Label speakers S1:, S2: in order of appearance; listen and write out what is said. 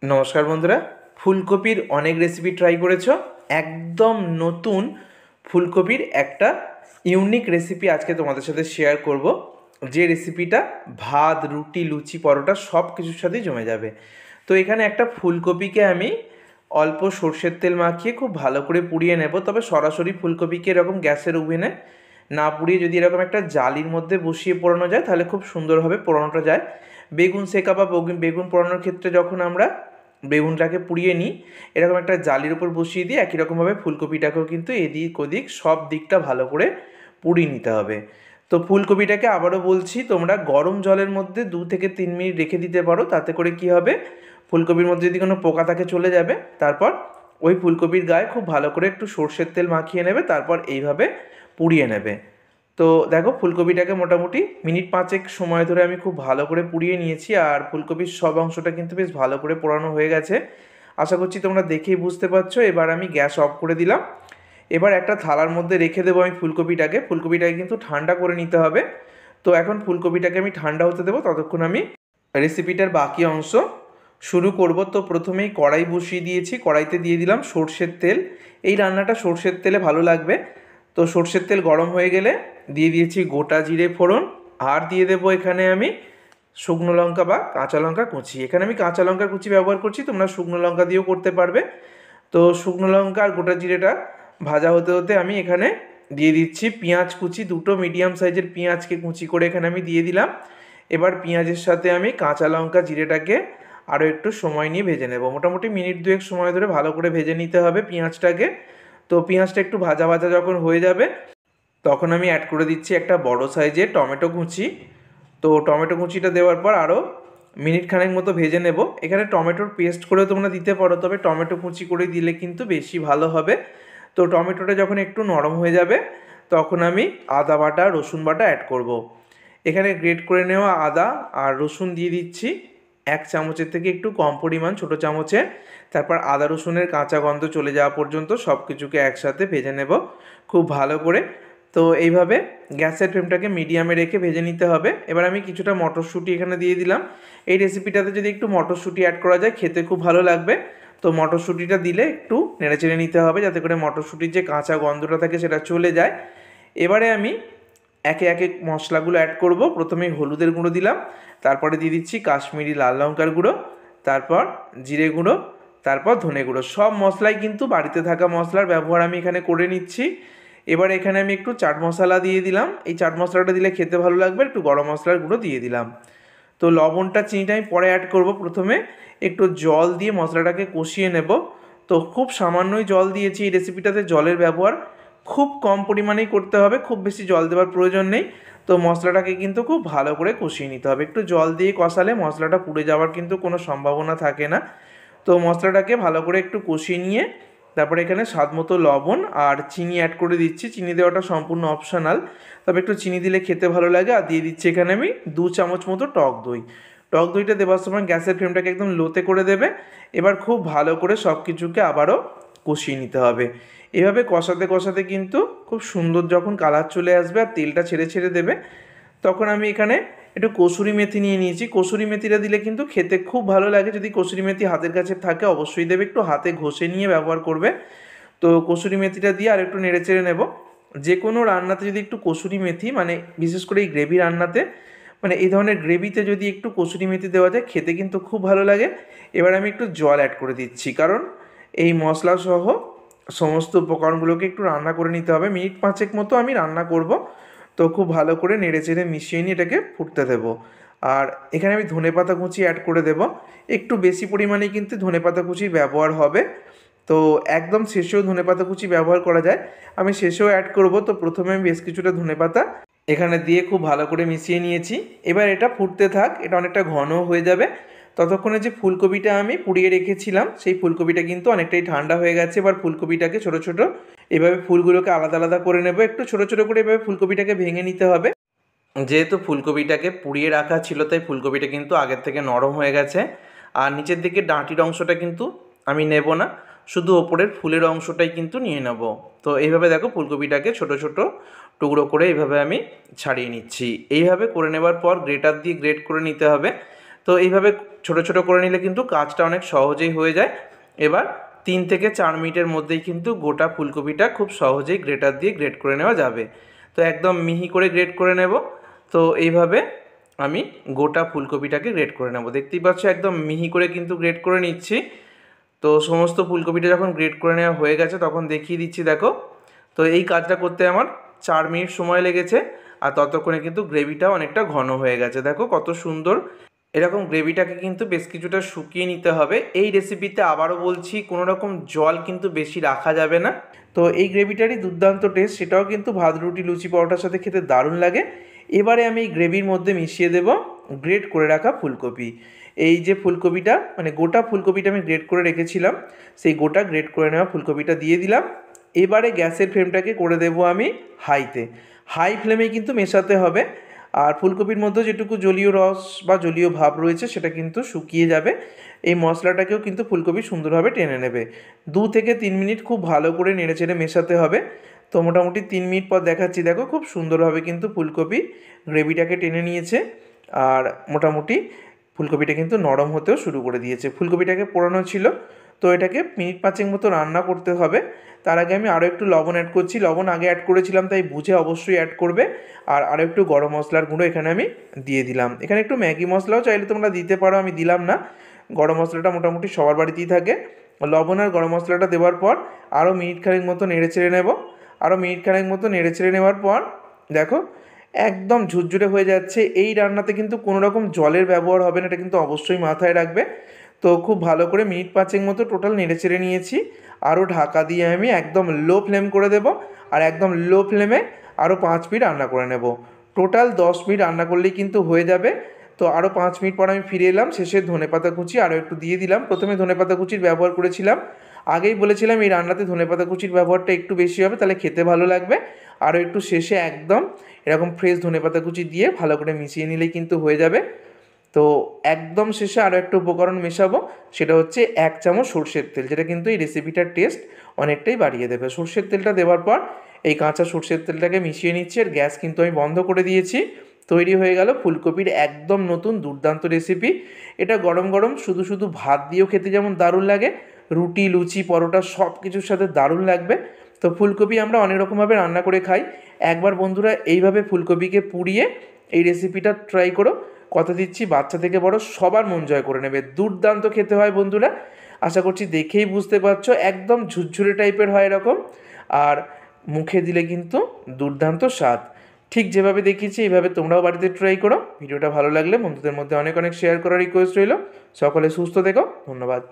S1: নমস্কার বন্ধুরা, ফুলকপির অনেক রেসিপি ট্রাই করেছো। একদম নতুন ফুলকপির একটা ইউনিক রেসিপি আজকে তোমাদের সাথে শেয়ার করব, যে রেসিপিটা ভাত, রুটি, লুচি, পরোটা সব কিছুর সাথেই জমে যাবে। তো এখানে একটা ফুলকপিকে আমি অল্প সর্ষের তেল মাখিয়ে খুব ভালো করে পুড়িয়ে নেব। তবে সরাসরি ফুলকপিকে এরকম গ্যাসের ওভেনে না পুড়িয়ে যদি এরকম একটা জালির মধ্যে বসিয়ে পোড়ানো যায় তাহলে খুব সুন্দরভাবে পোড়ানোটা যায়। বেগুন শেকা বা বেগুন পোড়ানোর ক্ষেত্রে যখন আমরা বেগুনটাকে পুড়িয়ে নিই, এরকম একটা জালির উপর বসিয়ে দিয়ে একই রকমভাবে ফুলকপিটাকেও কিন্তু এদিক ওদিক সব দিকটা ভালো করে পুড়িয়ে নিতে হবে। তো ফুলকপিটাকে আবারও বলছি, তোমরা গরম জলের মধ্যে 2 থেকে 3 মিনিট রেখে দিতে পারো। তাতে করে কি হবে, ফুলকপির মধ্যে যদি কোনো পোকা থাকে চলে যাবে। তারপর ওই ফুলকপির গায়ে খুব ভালো করে একটু সর্ষের তেল মাখিয়ে নেবে, তারপর এইভাবে পুড়িয়ে নেবে। তো দেখো, ফুলকপিটাকে মোটামুটি মিনিট 5 সময় ধরে আমি খুব ভালো করে পুড়িয়ে নিয়েছি, আর ফুলকপির সব অংশটা কিন্তু বেশ ভালো করে পোড়ানো হয়ে গেছে। আশা করছি তোমরা দেখেই বুঝতে পারছো। এবার আমি গ্যাস অফ করে দিলাম। এবার একটা থালার মধ্যে রেখে দেবো আমি ফুলকপিটাকে কিন্তু ঠান্ডা করে নিতে হবে। তো এখন ফুলকপিটাকে আমি ঠান্ডা হতে দেবো, ততক্ষণ আমি রেসিপিটার বাকি অংশ শুরু করব। তো প্রথমেই কড়াই বসিয়ে দিয়েছি, কড়াইতে দিয়ে দিলাম সর্ষের তেল। এই রান্নাটা সর্ষের তেলে ভালো লাগবে। তো সর্ষের তেল গরম হয়ে গেলে দিয়ে দিয়েছি গোটা জিরে ফোড়ন, আর দিয়ে দেবো এখানে আমি শুকনো লঙ্কা বা কাঁচা লঙ্কা কুচি। এখানে আমি কাঁচা লঙ্কা কুচি ব্যবহার করছি, তোমরা শুকনো লঙ্কা দিয়েও করতে পারবে। তো শুকনো লঙ্কা আর গোটা জিরেটা ভাজা হতে হতে আমি এখানে দিয়ে দিচ্ছি পেঁয়াজ কুচি। দুটো মিডিয়াম সাইজের পেঁয়াজকে কুচি করে এখানে আমি দিয়ে দিলাম। এবার পেঁয়াজের সাথে আমি কাঁচা লঙ্কা জিরেটাকে আরও একটু সময় নিয়ে ভেজে নেব। মোটামুটি মিনিট 2 সময় ধরে ভালো করে ভেজে নিতে হবে পেঁয়াজটাকে। তো পেঁয়াজটা একটু ভাজা ভাজা যখন হয়ে যাবে, তখন আমি অ্যাড করে দিচ্ছি একটা বড় সাইজের টমেটো কুচি। তো টমেটো কুচিটা দেওয়ার পর আরও মিনিট খানেক মতো ভেজে নেব। এখানে টমেটোর পেস্ট করেও তোমরা দিতে পারো, তবে টমেটো কুচি করে দিলে কিন্তু বেশি ভালো হবে। তো টমেটোটা যখন একটু নরম হয়ে যাবে, তখন আমি আদা বাটা, রসুন বাটা অ্যাড করব। এখানে গ্রেট করে নেওয়া আদা আর রসুন দিয়ে দিচ্ছি 1 চামচের থেকে একটু কম পরিমাণ, ছোটো চামচে। তারপর আদা রসুনের কাঁচা গন্ধ চলে যাওয়া পর্যন্ত সব কিছুকে একসাথে ভেজে নেব খুব ভালো করে। তো এইভাবে গ্যাসের ফ্লেমটাকে মিডিয়ামে রেখে ভেজে নিতে হবে। এবার আমি কিছুটা মটরশুঁটি এখানে দিয়ে দিলাম। এই রেসিপিটাতে যদি একটু মটরশুঁটি অ্যাড করা যায় খেতে খুব ভালো লাগবে। তো মটরশুঁটিটা দিলে একটু নেড়েচেড়ে নিতে হবে, যাতে করে মটরশুঁটির যে কাঁচা গন্ধটা থাকে সেটা চলে যায়। এবারে আমি একে একে মশলাগুলো অ্যাড করব। প্রথমেই হলুদের গুঁড়ো দিলাম, তারপরে দিয়ে দিচ্ছি কাশ্মীরি লাল লঙ্কার গুঁড়ো, তারপর জিরে গুঁড়ো, তারপর ধনে গুঁড়ো। সব মশলাই কিন্তু বাড়িতে থাকা মশলার ব্যবহার আমি এখানে করে নিচ্ছি। এবার এখানে আমি একটু চাট মশলা দিয়ে দিলাম। এই চাট মশলাটা দিলে খেতে ভালো লাগবে। একটু গরম মশলার গুঁড়ো দিয়ে দিলাম। তো লবণটা, চিনিটা আমি পরে অ্যাড করব। প্রথমে একটু জল দিয়ে মশলাটাকে কষিয়ে নেব। তো খুব সামান্যই জল দিয়েছি এই রেসিপিটাতে। জলের ব্যবহার খুব কম পরিমাণেই করতে হবে, খুব বেশি জল দেওয়ার প্রয়োজন নেই। তো মশলাটাকে কিন্তু খুব ভালো করে কষিয়ে নিতে হবে। একটু জল দিয়ে কষালে মশলাটা পুড়ে যাওয়ার কিন্তু কোনো সম্ভাবনা থাকে না। তো মশলাটাকে ভালো করে একটু কষিয়ে নিয়ে তারপরে এখানে স্বাদ মতো লবণ আর চিনি অ্যাড করে দিচ্ছি। চিনি দেওয়াটা সম্পূর্ণ অপশনাল, তবে একটু চিনি দিলে খেতে ভালো লাগে। আর দিয়ে দিচ্ছি এখানে আমি 2 চামচ মতো টক দই। টক দইটা দেওয়ার সময় গ্যাসের ফ্লেমটাকে একদম লোতে করে দেবে। এবার খুব ভালো করে সব কিছুকে আবারও কষিয়ে নিতে হবে। এভাবে কষাতে কষাতে কিন্তু খুব সুন্দর যখন কালার চলে আসবে আর তেলটা ছেড়ে ছেড়ে দেবে, তখন আমি এখানে একটু কসুরি মেথি নিয়ে নিয়েছি। কসুরি মেথিটা দিলে কিন্তু খেতে খুব ভালো লাগে। যদি কসুরি মেথি হাতের কাছে থাকে অবশ্যই দেবে, একটু হাতে ঘষে নিয়ে ব্যবহার করবে। তো কসুরি মেথিটা দিয়ে আর একটু নেড়ে চেড়ে নেব। যে কোনো রান্নাতে যদি একটু কসুরি মেথি, মানে বিশেষ করে এই গ্রেভি রান্নাতে, মানে এই ধরনের গ্রেভিতে যদি একটু কসুরি মেথি দেওয়া যায় খেতে কিন্তু খুব ভালো লাগে। এবার আমি একটু জল অ্যাড করে দিচ্ছি, কারণ এই মশলা সহ সমস্ত উপকরণগুলোকে একটু রান্না করে নিতে হবে। মিনিট 5 মতো আমি রান্না করব। তো খুব ভালো করে নেড়ে চেড়ে মিশিয়ে নিয়ে এটাকে ফুটতে দেবো। আর এখানে আমি ধনেপাতা কুচি অ্যাড করে দেবো। একটু বেশি পরিমাণে কিন্তু ধনেপাতা কুচির ব্যবহার হবে। তো একদম শেষেও ধনেপাতা কুচি ব্যবহার করা যায়, আমি শেষেও অ্যাড করব। তো প্রথমে আমি বেশ কিছুটা ধনেপাতা এখানে দিয়ে খুব ভালো করে মিশিয়ে নিয়েছি। এবার এটা ফুটতে থাক, এটা অনেকটা ঘন হয়ে যাবে। ততক্ষণে যে ফুলকপিটা আমি পুড়িয়ে রেখেছিলাম সেই ফুলকপিটা কিন্তু অনেকটাই ঠান্ডা হয়ে গেছে। এবার ফুলকপিটাকে ছোটো ছোটো এভাবে ফুলগুলোকে আলাদা আলাদা করে নেব। একটু ছোটো ছোটো করে এভাবে ফুলকপিটাকে ভেঙে নিতে হবে। যেহেতু ফুলকপিটাকে পুড়িয়ে রাখা ছিল, তাই ফুলকপিটা কিন্তু আগের থেকে নরম হয়ে গেছে। আর নিচের দিকে ডাঁটির অংশটা কিন্তু আমি নেব না, শুধু ওপরের ফুলের অংশটাই কিন্তু নিয়ে নেব। তো এইভাবে দেখো ফুলকপিটাকে ছোট ছোট টুকরো করে এইভাবে আমি ছাড়িয়ে নিচ্ছি। এইভাবে করে নেবার পর গ্রেটার দিয়ে গ্রেট করে নিতে হবে। তো এইভাবে ছোট ছোট করে নিলে কিন্তু কাজটা অনেক সহজেই হয়ে যায়। এবার 3 থেকে 4 মিনিটের মধ্যেই কিন্তু গোটা ফুলকপিটা খুব সহজেই গ্রেটার দিয়ে গ্রেট করে নেওয়া যাবে। তো একদম মিহি করে গ্রেট করে নেব। তো এইভাবে আমি গোটা ফুলকপিটাকে গ্রেট করে নেব। দেখতেই পাচ্ছ একদম মিহি করে কিন্তু গ্রেট করে নিচ্ছি। তো সমস্ত ফুলকপিটা যখন গ্রেট করে নেওয়া হয়ে গেছে তখন দেখিয়ে দিচ্ছি, দেখো। তো এই কাজটা করতে আমার 4 মিনিট সময় লেগেছে, আর ততক্ষণে কিন্তু গ্রেভিটাও অনেকটা ঘন হয়ে গেছে। দেখো কত সুন্দর। এরকম গ্রেভিটাকে কিন্তু বেশ কিছুটা শুকিয়ে নিতে হবে। এই রেসিপিতে আবারও বলছি, কোনো রকম জল কিন্তু বেশি রাখা যাবে না। তো এই গ্রেভিটারই দুর্দান্ত টেস্ট, সেটাও কিন্তু ভাত, রুটি, লুচি, পরোটার সাথে খেতে দারুণ লাগে। এবারে আমি এই গ্রেভির মধ্যে মিশিয়ে দেব গ্রেট করে রাখা ফুলকপি। এই যে ফুলকপিটা, মানে গোটা ফুলকপিটা আমি গ্রেট করে রেখেছিলাম, সেই গোটা গ্রেট করে নেওয়া ফুলকপিটা দিয়ে দিলাম। এবারে গ্যাসের ফ্লেমটাকে করে দেবো আমি হাইতে। হাই ফ্লেমে কিন্তু মেশাতে হবে। আর ফুলকপির মধ্যে যেটুকু জলীয় রস বা জলীয় ভাব রয়েছে সেটা কিন্তু শুকিয়ে যাবে। এই মশলাটাকেও কিন্তু ফুলকপি সুন্দরভাবে টেনে নেবে। 2 থেকে 3 মিনিট খুব ভালো করে নেড়েচেড়ে মেশাতে হবে। তো মোটামুটি 3 মিনিট পর দেখাচ্ছি, দেখো খুব সুন্দরভাবে কিন্তু ফুলকপি গ্রেভিটাকে টেনে নিয়েছে। আর মোটামুটি ফুলকপিটা কিন্তু নরম হতেও শুরু করে দিয়েছে। ফুলকপিটাকে পোড়ানো ছিল, তো এটাকে মিনিট 5 মতো রান্না করতে হবে। তার আগে আমি আরও একটু লবণ অ্যাড করছি। লবণ আগে অ্যাড করেছিলাম, তাই বুঝে অবশ্যই অ্যাড করবে। আর আরও একটু গরম মশলার গুঁড়ো এখানে আমি দিয়ে দিলাম। এখানে একটু ম্যাগি মশলাও চাইলে তোমরা দিতে পারো, আমি দিলাম না। গরম মশলাটা মোটামুটি সবার বাড়িতেই থাকে। লবণ আর গরম মশলাটা দেওয়ার পর আরও মিনিট খানেক মতো নেড়ে চেড়ে নেব। আরও মিনিট খানেক মতো নেড়ে চেড়ে নেওয়ার পর দেখো একদম ঝুরঝুরে হয়ে যাচ্ছে। এই রান্নাতে কিন্তু কোনো রকম জলের ব্যবহার হবে না, এটা কিন্তু অবশ্যই মাথায় রাখবে। তো খুব ভালো করে মিনিট 5 মতো টোটাল নেড়ে চেড়ে নিয়েছি। আরও ঢাকা দিয়ে আমি একদম লো ফ্লেম করে দেব। আর একদম লো ফ্লেমে আরও 5 মিনিট রান্না করে নেব। টোটাল 10 মিনিট রান্না করলেই কিন্তু হয়ে যাবে। তো আরও 5 মিনিট পর আমি ফিরে এলাম। শেষে ধনেপাতা কুচি আরও একটু দিয়ে দিলাম। প্রথমে ধনেপাতা কুচির ব্যবহার করেছিলাম, আগেই বলেছিলাম এই রান্নাতে ধনেপাতা কুচির ব্যবহারটা একটু বেশি হবে, তাহলে খেতে ভালো লাগবে। আরও একটু শেষে একদম এরকম ফ্রেশ ধনেপাতা কুচি দিয়ে ভালো করে মিশিয়ে নিলেই কিন্তু হয়ে যাবে। তো একদম শেষে আরও একটা উপকরণ মেশাবো, সেটা হচ্ছে 1 চামচ সরষের তেল, যেটা কিন্তু এই রেসিপিটার টেস্ট অনেকটাই বাড়িয়ে দেবে। সরষের তেলটা দেওয়ার পর এই কাঁচা সরষের তেলটাকে মিশিয়ে নিচ্ছি। আর গ্যাস কিন্তু আমি বন্ধ করে দিয়েছি। তৈরি হয়ে গেল ফুলকপির একদম নতুন দুর্দান্ত রেসিপি। এটা গরম গরম শুধু শুধু ভাত দিয়েও খেতে যেমন দারুণ লাগে, রুটি, লুচি, পরোটা সব কিছুর সাথে দারুণ লাগবে। তো ফুলকপি আমরা অনেক রকমভাবে রান্না করে খাই। একবার বন্ধুরা এইভাবে ফুলকপিকে পুড়িয়ে এই রেসিপিটা ট্রাই করো। কথা দিচ্ছি বাচ্চা থেকে বড় সবার মন জয় করে নেবে। দুর্দান্ত খেতে হয় বন্ধুরা, আশা করছি দেখেই বুঝতে পারছো। একদম ঝুরঝুরে টাইপের হয় এরকম, আর মুখে দিলে কিন্তু দুর্দান্ত স্বাদ। ঠিক যেভাবে দেখিয়েছি এইভাবে তোমরাও বাড়িতে ট্রাই করো। ভিডিওটা ভালো লাগলে বন্ধুদের মধ্যে অনেক অনেক শেয়ার করার রিকোয়েস্ট রইল। সকলে সুস্থ থেকো, ধন্যবাদ।